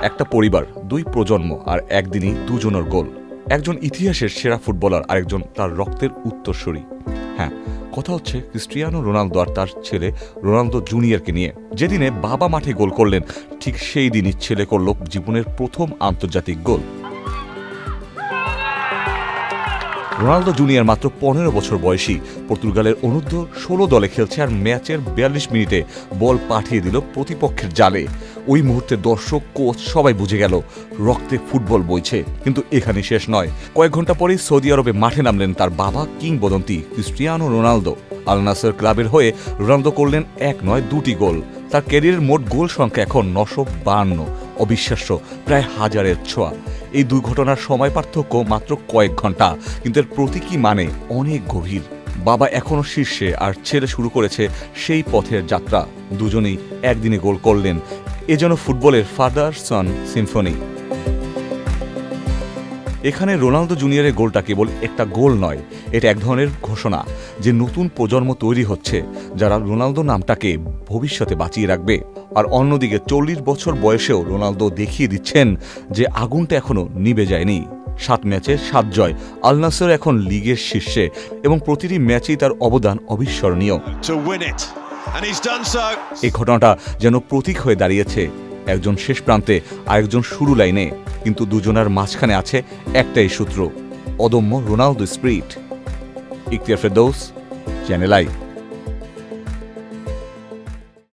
একটা পরিবার, দুই প্রজন্ম আর একদিনই দুজনের গোল। একজন ইতিহাসের সেরা ফুটবলার, আরেকজন তার রক্তের উত্তরসূরি। হ্যাঁ, কথা হচ্ছে ক্রিস্টিয়ানো রোনালদো আর তার ছেলে রোনালদো জুনিয়রকে নিয়ে। যেদিনে বাবা মাঠে গোল করলেন, ঠিক সেই দিনই ছেলে করল জীবনের প্রথম আন্তর্জাতিক গোল। রোনালদো জুনিয়র মাত্র 15 বছর বয়সী, পর্তুগালের অনূর্ধ্ব-16 দলে খেলছে আর ম্যাচের 42 মিনিটে বল পাঠিয়ে দিল প্রতিপক্ষের জালে। ওই মুহূর্তে দর্শক, কোচ সবাই বুঝে গেল রক্তে ফুটবল বইছে। কিন্তু এখানে শেষ নয়। কয়েক ঘন্টা পরেই সৌদি আরবে মাঠে নামলেন তার বাবা কিংবদন্তি ক্রিস্টিয়ানো রোনালদো। আল নাসর ক্লাবের হয়ে রোনালদো করলেন 1 নয় 2টি গোল। তার ক্যারিয়ারের মোট গোল সংখ্যা এখন 952। অবিশ্বাস্য, প্রায় 1000-এর ছোঁয়া। এই দুই ঘটনার সময় পার্থক্য মাত্র কয়েক ঘন্টা, কিন্তু এর প্রতীকী মানে অনেক গভীর। বাবা এখনো শীর্ষে আর ছেলে শুরু করেছে সেই পথের যাত্রা। দুজনেই একদিনে গোল করলেন। এ যেন ফুটবলের ফাদার সন সিম্ফনি। এখানে রোনালদো জুনিয়রের গোলটা কেবল একটা গোল নয়, এটা এক ধরনের ঘোষণা যে নতুন প্রজন্ম তৈরি হচ্ছে, যারা রোনালদো নামটাকে ভবিষ্যতে বাঁচিয়ে রাখবে। আর অন্যদিকে 40 বছর বয়সেও রোনালদো দেখিয়ে দিচ্ছেন যে আগুনটা এখনো নিভে যায়নি। 7 ম্যাচে 7 জয়, আল নাসর এখন লিগের শীর্ষে এবং প্রতিটি ম্যাচেই তার অবদান অবিস্মরণীয়। এই ঘটনাটা যেন প্রতীক হয়ে দাঁড়িয়েছে, একজন শেষ প্রান্তে আরেকজন শুরু লাইনে, কিন্তু দুজনের মাঝখানে আছে একটাই সূত্র, অদম্য Ronaldo spirit. Ikhtiyar Ferdous, channel I.